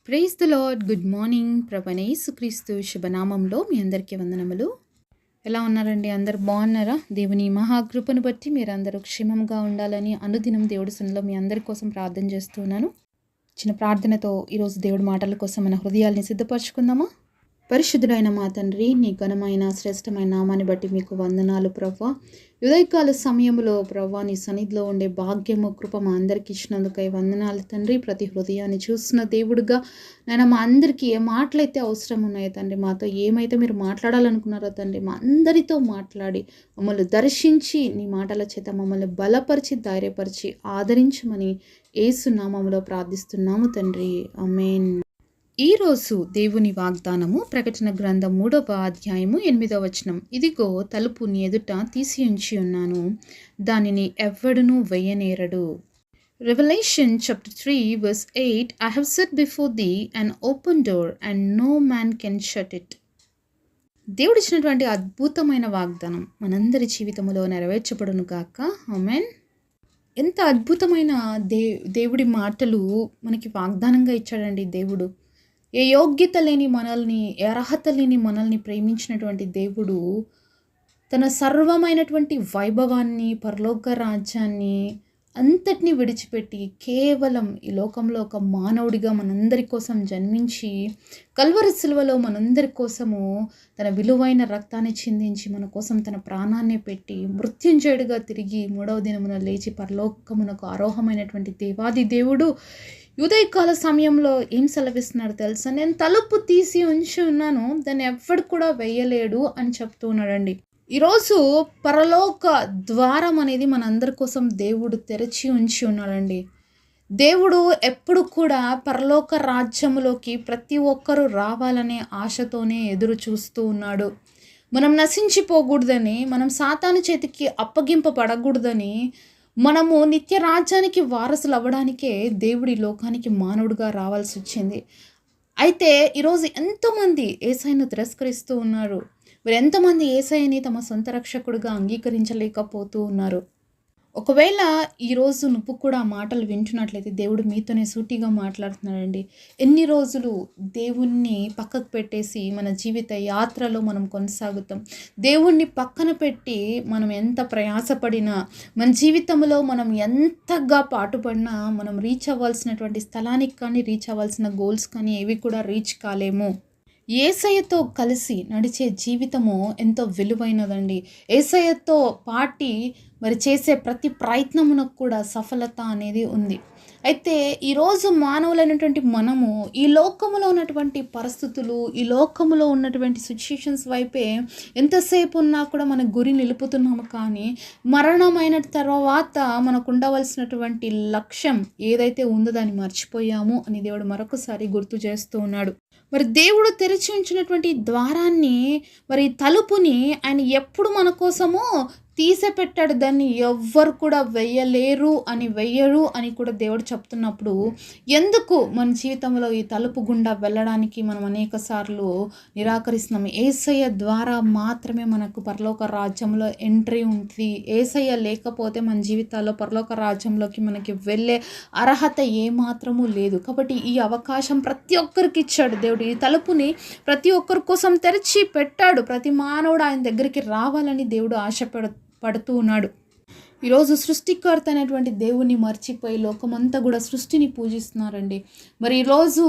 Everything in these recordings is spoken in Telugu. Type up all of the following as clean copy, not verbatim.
Praise the Lord. Good morning. ప్రభువైన యేసుక్రీస్తు శుభనామంలో మీ అందరికీ వందనములు. ఎలా ఉన్నారండి? అందరు బాగున్నారా? దేవుని మహాకృపను బట్టి మీరందరూ క్షేమంగా ఉండాలని అనుదినం దేవుడి సన్నిధిలో మీ అందరి కోసం ప్రార్థన చేస్తున్నాను. చిన్న ప్రార్థనతో ఈరోజు దేవుడి మాటల కోసం మన హృదయాల్ని సిద్ధపరచుకుందామా? పరిశుద్ధుడైన మా తండ్రి, నీ ఘనమైన శ్రేష్టమైన నామాన్ని బట్టి మీకు వందనాలు ప్రవ్వా. ఉదయకాల సమయంలో ప్రవ్వా నీ సన్నిధిలో ఉండే భాగ్యము కృప మా అందరికి ఇచ్చినందుకై వందనాలు తండ్రి. ప్రతి హృదయాన్ని చూస్తున్న దేవుడుగా నేను మా అందరికీ ఏ మాటలైతే అవసరం ఉన్నాయో తండ్రి, మాతో ఏమైతే మీరు మాట్లాడాలనుకున్నారో తండ్రి, మా అందరితో మాట్లాడి మమ్మల్ని దర్శించి నీ మాటల చేత మమ్మల్ని బలపరిచి ధైర్యపరిచి ఆదరించమని యేసు నామములో ప్రార్థిస్తున్నాము తండ్రి. ఆమేన్. ఈరోజు దేవుని వాగ్దానము ప్రకటన గ్రంథం 3వ అధ్యాయము 8వ వచనం. ఇదిగో తలుపు నీ ఎదుట తీసి ఉంచి ఉన్నాను, దానిని ఎవ్వడునూ వెయ్యనేరడు. Revelation chapter 3 verse 8, I have set before thee an open door and no man can shut it. దేవుడు ఇచ్చినటువంటి అద్భుతమైన వాగ్దానం మనందరి జీవితంలో నెరవేర్చబడును గాక. ఆమేన్. ఎంత అద్భుతమైన దేవుడి మాటలు మనకి వాగ్దానంగా ఇచ్చాడండి దేవుడు. ఏ యోగ్యత లేని మనల్ని, ఏ అర్హత లేని మనల్ని ప్రేమించినటువంటి దేవుడు తన సర్వమైనటువంటి వైభవాన్ని, పరలోక రాజ్యాన్ని అంతటినీ విడిచిపెట్టి కేవలం ఈ లోకంలో ఒక మానవుడిగా మనందరి కోసం జన్మించి కల్వరి సిలువలో మనందరి కోసము తన విలువైన రక్తాన్ని చిందించి మన కోసం తన ప్రాణాన్ని పెట్టి మృత్యుంజయుడిగా తిరిగి 3వ దినమున లేచి పరలోకమునకు ఆరోహమైనటువంటి దేవాది దేవుడు ఉదయకాల సమయంలో ఏం సెలవిస్తున్నాడు తెలుసా? నేను తలుపు తీసి ఉంచి ఉన్నాను, దాన్ని ఎవ్వడు కూడా వెయ్యలేడు అని చెప్తూ ఉన్నాడండి. ఈరోజు పరలోక ద్వారం అనేది మనందరి కోసం దేవుడు తెరిచి ఉంచి ఉన్నాడండి. దేవుడు ఎప్పుడు కూడా పరలోక రాజ్యములోకి ప్రతి ఒక్కరూ రావాలనే ఆశతోనే ఎదురు చూస్తూ ఉన్నాడు. మనం నశించిపోకూడదని, మనం సాతాను చేతికి అప్పగింపబడకూడదని, మనము నిత్య రాజ్యానికి వారసులు అవ్వడానికే దేవుడి లోకానికి మానవుడిగా రావాల్సి వచ్చింది. అయితే ఈరోజు ఎంతోమంది యేసయ్యను తిరస్కరిస్తూ ఉన్నారు. మరి ఎంతమంది యేసయ్యని తమ సొంత రక్షకుడిగా అంగీకరించలేకపోతూ ఉన్నారు. ఒకవేళ ఈరోజు నువ్వు కూడా మాటలు వింటున్నట్లయితే దేవుడు మీతోనే సూటిగా మాట్లాడుతున్నాడండి. ఎన్ని రోజులు దేవుణ్ణి పక్కకు పెట్టేసి మన జీవిత యాత్రలో మనం కొనసాగుతాం? దేవుణ్ణి పక్కన పెట్టి మనం ఎంత ప్రయాసపడినా, మన జీవితంలో మనం ఎంతగా పాటుపడినా మనం రీచ్ అవ్వాల్సినటువంటి స్థలానికి కానీ, రీచ్ అవ్వాల్సిన గోల్స్ కానీ ఏవి కూడా రీచ్ కాలేము. యేసయ్యతో కలిసి నడిచే జీవితము ఎంతో విలువైనదండి. యేసయ్యతో పాటి మరి చేసే ప్రతి ప్రయత్నమునకు కూడా సఫలత అనేది ఉంది. అయితే ఈరోజు మానవులైనటువంటి మనము ఈ లోకములో ఉన్నటువంటి పరిస్థితులు, ఈ లోకములో ఉన్నటువంటి సిచ్యుయేషన్స్ వైపే ఎంతసేపు ఉన్నా కూడా మన గురి నిలుపుతున్నాము. కానీ మరణమైన తర్వాత మనకు ఉండవలసినటువంటి లక్ష్యం ఏదైతే ఉందో దాన్ని మర్చిపోయాము అని దేవుడు మరొకసారి గుర్తు చేస్తూ ఉన్నాడు. మరి దేవుడు తెరిచి ఉంచినటువంటి ద్వారాన్ని, మరి తలుపుని ఆయన ఎప్పుడు మన కోసము తీసిపెట్టాడు. దాన్ని ఎవ్వరు కూడా వెయ్యరు అని కూడా దేవుడు చెప్తున్నప్పుడు ఎందుకు మన జీవితంలో ఈ తలుపు గుండా వెళ్ళడానికి మనం అనేక సార్లు నిరాకరిస్తున్నాము? యేసయ్య ద్వారా మాత్రమే మనకు పరలోక రాజ్యంలో ఎంట్రీ ఉంటుంది. యేసయ్య లేకపోతే మన జీవితాల్లో పరలోక రాజ్యంలోకి మనకి వెళ్ళే అర్హత ఏమాత్రము లేదు. కాబట్టి ఈ అవకాశం ప్రతి ఒక్కరికి ఇచ్చాడు దేవుడు. ఈ తలుపుని ప్రతి ఒక్కరి కోసం తెరిచి పెట్టాడు. ప్రతి మానవుడు ఆయన దగ్గరికి రావాలని దేవుడు ఆశపడుతూ ఉన్నాడు. ఈరోజు సృష్టికర్త అనేటువంటి దేవుణ్ణి మర్చిపోయి లోకమంతా కూడా సృష్టిని పూజిస్తున్నారండి. మరి ఈరోజు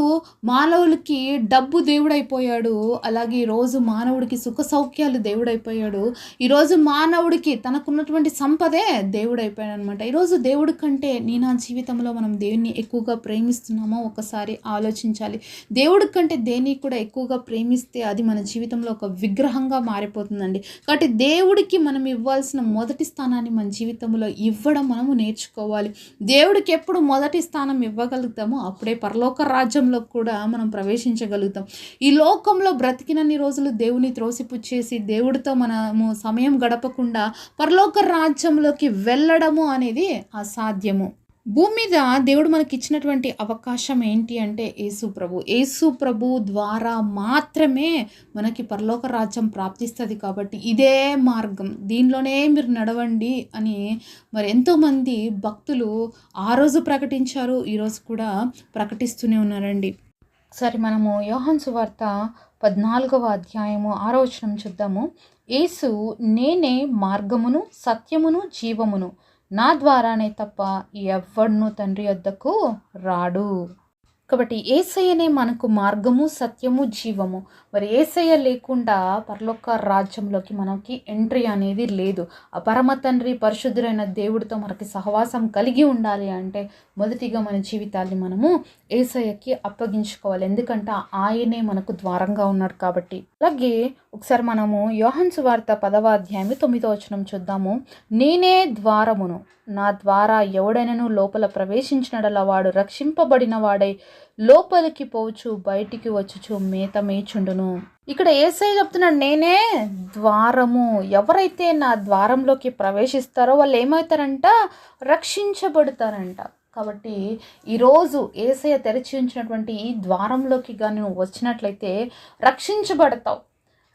మానవులకి డబ్బు దేవుడైపోయాడు, అలాగే ఈరోజు మానవుడికి సుఖ సౌఖ్యాలు దేవుడైపోయాడు. ఈరోజు మానవుడికి తనకున్నటువంటి సంపదే దేవుడైపోయాడు అనమాట. ఈరోజు దేవుడి కంటే నా జీవితంలో మనం దేవుణ్ణి ఎక్కువగా ప్రేమిస్తున్నామో ఒకసారి ఆలోచించాలి. దేవుడి కంటే దేన్ని కూడా ఎక్కువగా ప్రేమిస్తే అది మన జీవితంలో ఒక విగ్రహంగా మారిపోతుందండి. కాబట్టి దేవుడికి మనం ఇవ్వాల్సిన మొదటి స్థానాన్ని మన జీవితంలో ఇవ్వడం మనము నేర్చుకోవాలి. దేవుడికి ఎప్పుడు మొదటి స్థానం ఇవ్వగలుగుతామో అప్పుడే పరలోక రాజ్యంలో కూడా మనం ప్రవేశించగలుగుతాం. ఈ లోకంలో బ్రతికినన్ని రోజులు దేవుని త్రోసిపుచ్చేసి దేవుడితో మనము సమయం గడపకుండా పరలోక రాజ్యంలోకి వెళ్ళడము అనేది అసాధ్యము. భూమి మీద దేవుడు మనకి ఇచ్చినటువంటి అవకాశం ఏంటి అంటే యేసు ప్రభు ద్వారా మాత్రమే మనకి పరలోక రాజ్యం ప్రాప్తిస్తుంది. కాబట్టి ఇదే మార్గం, దీనిలోనే మీరు నడవండి అని మరి ఎంతోమంది భక్తులు ఆ రోజు ప్రకటించారు, ఈరోజు కూడా ప్రకటిస్తూనే ఉన్నారండి. ఒకసారి మనము యోహాను సువార్త 14వ అధ్యాయము 6వ వచనం చూద్దాము. యేసు, నేనే మార్గమును సత్యమును జీవమును, నా ద్వారానే తప్ప ఎవ్వడును తండ్రి యొద్దకు రాడు. కాబట్టి యేసయ్యనే మనకు మార్గము సత్యము జీవము. మరి యేసయ్య లేకుండా పరలోక రాజ్యంలోకి మనకి ఎంట్రీ అనేది లేదు. ఆ పరమ తండ్రి పరిశుద్ధుడైన దేవుడితో మనకి సహవాసం కలిగి ఉండాలి అంటే మొదటిగా మన జీవితాన్ని మనము యేసయ్యకి అప్పగించుకోవాలి. ఎందుకంటే ఆయనే మనకు ద్వారంగా ఉన్నాడు కాబట్టి. అలాగే ఒకసారి మనము యోహాను సువార్త 10వ అధ్యాయం 9వ వచనం చూద్దాము. నేనే ద్వారమును, నా ద్వారా ఎవడైనను లోపల ప్రవేశించినడలా వాడు రక్షింపబడిన వాడై లోపలికి పోవచ్చు బయటికి వచ్చుచు మేత మేచుండును. ఇక్కడ యేసయ్య చెప్తున్నాడు, నేనే ద్వారము. ఎవరైతే నా ద్వారంలోకి ప్రవేశిస్తారో వాళ్ళు ఏమవుతారంట? రక్షించబడతారంట. కాబట్టి ఈరోజు యేసయ్య తెరిచి ఉంచినటువంటి ఈ ద్వారంలోకి కానీ నువ్వు వచ్చినట్లయితే రక్షించబడతావు.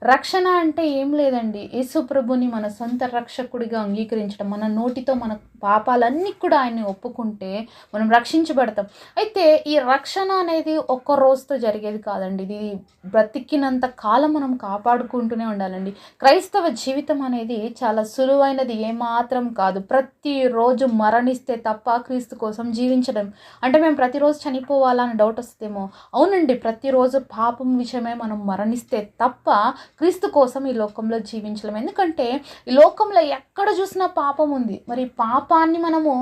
రక్షణ అంటే ఏం లేదండి, యేసు ప్రభుని మన సొంత రక్షకుడిగా అంగీకరించడం, మన నోటితో మన పాపాలన్నీ కూడా ఆయన్ని ఒప్పుకుంటే మనం రక్షించబడతాం. అయితే ఈ రక్షణ అనేది ఒక్క రోజుతో జరిగేది కాదండి. ఇది బ్రతికినంత కాలం మనం కాపాడుకుంటూనే ఉండాలండి. క్రైస్తవ జీవితం అనేది చాలా సులువైనది ఏమాత్రం కాదు. ప్రతిరోజు మరణిస్తే తప్ప క్రీస్తు కోసం జీవించడం అంటే మేము ప్రతిరోజు చనిపోవాలా అని డౌట్ వస్తేమో, అవునండి, ప్రతిరోజు పాపం విషయమే మనం మరణిస్తే తప్ప క్రీస్తు కోసం ఈ లోకంలో జీవించలేం. ఎందుకంటే ఈ లోకంలో ఎక్కడ చూసినా పాపం ఉంది. మరి పాపాన్ని మనము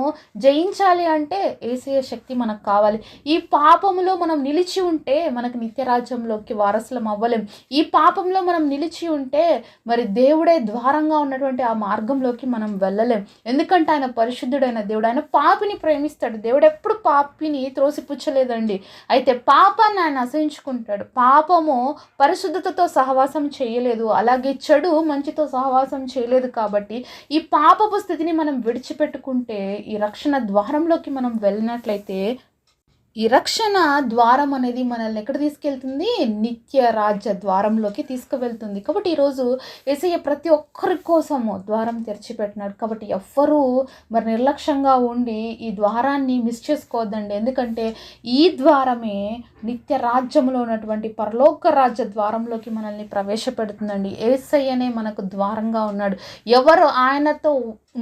జయించాలి అంటే యేసయ్య శక్తి మనకు కావాలి. ఈ పాపములో మనం నిలిచి ఉంటే మనకు నిత్యరాజ్యంలోకి వారసులం అవ్వలేం. ఈ పాపంలో మనం నిలిచి ఉంటే మరి దేవుడే ద్వారంగా ఉన్నటువంటి ఆ మార్గంలోకి మనం వెళ్ళలేం. ఎందుకంటే ఆయన పరిశుద్ధుడైన దేవుడు, ఆయన పాపిని ప్రేమిస్తాడు. దేవుడు ఎప్పుడు పాపిని త్రోసిపుచ్చలేదండి. అయితే పాపాన్ని ఆయన అసహించుకుంటాడు. పాపము పరిశుద్ధతతో సహవాసం చేయలేదు, అలాగే చెడు మంచితో సహవాసం చేయలేదు. కాబట్టి ఈ పాపపు స్థితిని మనం విడిచిపెట్టుకుంటే ఈ రక్షణ ద్వారంలోకి మనం వెళ్ళినట్లయితే ఈ రక్షణ ద్వారం అనేది మనల్ని ఎక్కడ తీసుకెళ్తుంది? నిత్య రాజ్య ద్వారంలోకి తీసుకువెళ్తుంది. కాబట్టి ఈరోజు యేసయ్య ప్రతి ఒక్కరి కోసము ద్వారం తెరిచిపెట్టినాడు. కాబట్టి ఎవ్వరూ మరి నిర్లక్ష్యంగా ఉండి ఈ ద్వారాన్ని మిస్ చేసుకోవద్దండి. ఎందుకంటే ఈ ద్వారమే నిత్య రాజ్యంలో ఉన్నటువంటి పరలోక రాజ్య ద్వారంలోకి మనల్ని ప్రవేశపెడుతుందండి. యేసయ్యనే మనకు ద్వారంగా ఉన్నాడు. ఎవరు ఆయనతో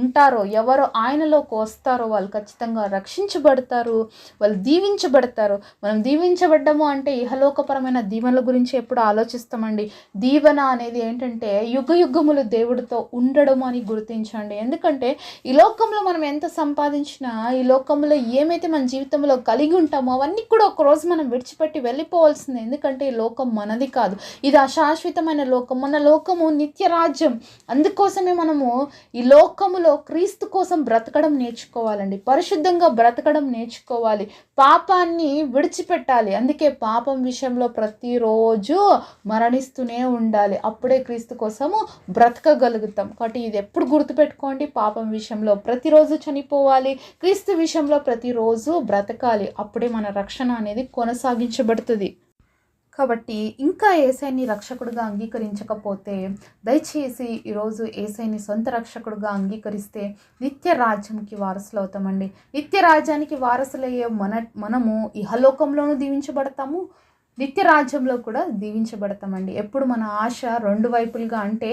ఉంటారో, ఎవరు ఆయనలోకి వస్తారో వాళ్ళు ఖచ్చితంగా రక్షించబడతారు, వాళ్ళు దీవించబడతారు. మనం దీవించబడ్డము అంటే ఇహలోకపరమైన దీవెనల గురించి ఎప్పుడు ఆలోచిస్తామండి. దీవెన అనేది ఏంటంటే యుగ యుగములు దేవుడితో ఉండడం అని గుర్తించండి. ఎందుకంటే ఈ లోకంలో మనం ఎంత సంపాదించినా, ఈ లోకంలో ఏమైతే మన జీవితంలో కలిగి ఉంటామో అవన్నీ కూడా ఒకరోజు మనం విడిచిపెట్టి వెళ్ళిపోవాల్సిందే. ఎందుకంటే ఈ లోకం మనది కాదు, ఇది అశాశ్వతమైన లోకం. మన లోకము నిత్య రాజ్యం. అందుకోసమే మనము ఈ లోకము క్రీస్తు కోసం బ్రతకడం నేర్చుకోవాలండి. పరిశుద్ధంగా బ్రతకడం నేర్చుకోవాలి. పాపాన్ని విడిచిపెట్టాలి. అందుకే పాపం విషయంలో ప్రతిరోజు మరణిస్తూనే ఉండాలి. అప్పుడే క్రీస్తు కోసము బ్రతకగలుగుతాం. కాబట్టి ఇది ఎప్పుడు గుర్తుపెట్టుకోండి. పాపం విషయంలో ప్రతిరోజు చనిపోవాలి, క్రీస్తు విషయంలో ప్రతిరోజు బ్రతకాలి. అప్పుడే మన రక్షణ అనేది కొనసాగించబడుతుంది. కాబట్టి ఇంకా యేసయ్యని రక్షకుడుగా అంగీకరించకపోతే దయచేసి ఈరోజు యేసయ్యని సొంత రక్షకుడుగా అంగీకరిస్తే నిత్య రాజ్యంకి వారసులు అవుతామండి. నిత్య రాజ్యానికి వారసులయ్యే మనము ఇహలోకంలోనూ దీవించబడతాము, నిత్య రాజ్యంలో కూడా దీవించబడతామండి. ఎప్పుడు మన ఆశ రెండు వైపులుగా, అంటే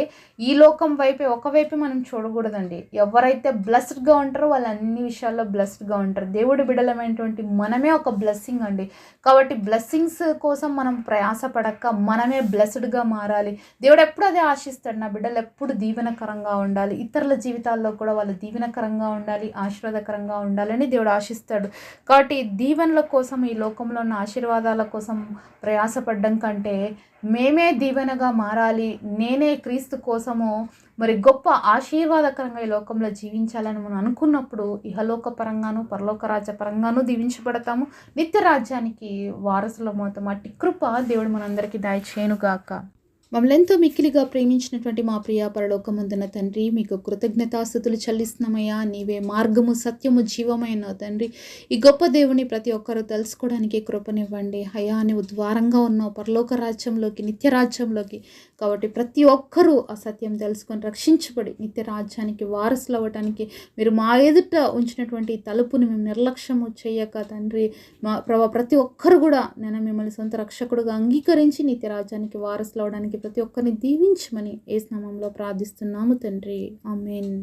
ఈ లోకం వైపే ఒకవైపే మనం చూడకూడదండి. ఎవరైతే బ్లెస్డ్గా ఉంటారో వాళ్ళు అన్ని విషయాల్లో బ్లెస్డ్గా ఉంటారు. దేవుడి బిడ్డలమైనటువంటి మనమే ఒక బ్లెస్సింగ్ అండి. కాబట్టి బ్లెస్సింగ్స్ కోసం మనం ప్రయాసపడక మనమే బ్లెస్డ్గా మారాలి. దేవుడు ఎప్పుడు అదే ఆశిస్తాడు. నా బిడ్డలు ఎప్పుడు దీవెనకరంగా ఉండాలి, ఇతరుల జీవితాల్లో కూడా వాళ్ళు దీవెనకరంగా ఉండాలి, ఆశీర్వాదకరంగా ఉండాలని దేవుడు ఆశిస్తాడు. కాబట్టి దీవెనల కోసం, ఈ లోకంలో ఉన్న ఆశీర్వాదాల కోసం ప్రయాసపడ్డం కంటే మేమే దీవెనగా మారాలి, నేనే క్రీస్తు కోసము మరి గొప్ప ఆశీర్వాదకరంగా ఈ లోకంలో జీవించాలని మనం అనుకున్నప్పుడు ఇహలోక పరంగాను పరలోక రాజ్య పరంగాను దీవించబడతాము, నిత్య రాజ్యానికి వారసులమవుతాము. అట్టి కృప దేవుడు మనందరికీ దయచేయునుగాక. మమ్మల్ని ఎంతో మిక్కిలిగా ప్రేమించినటువంటి మా ప్రియ పరలోకమందున తండ్రి, మీకు కృతజ్ఞతాస్తుతులు చెల్లిస్తున్నామయ్యా. నీవే మార్గము, సత్యము, జీవమైన తండ్రి. ఈ గొప్ప దేవుని ప్రతి ఒక్కరూ తెలుసుకోవడానికి కృపనివ్వండి అయ్యా. నీవు ద్వారంగా ఉన్నావు పరలోక రాజ్యంలోకి, నిత్య రాజ్యంలోకి. కాబట్టి ప్రతి ఒక్కరూ ఆ సత్యం తెలుసుకొని రక్షించబడి నిత్య రాజ్యానికి వారసులు అవ్వటానికి మీరు మా ఎదుట ఉంచినటువంటి తలుపుని మేము నిర్లక్ష్యము చేయక తండ్రి, మా ప్రభా ప్రతి ఒక్కరు కూడా నేను మిమ్మల్ని సొంత రక్షకుడుగా అంగీకరించి నిత్య రాజ్యానికి వారసులు అవడానికి ప్రతి ఒక్కరిని దీవించమని యేసు నామములో ప్రార్థిస్తున్నాము తండ్రి. ఆమేన్.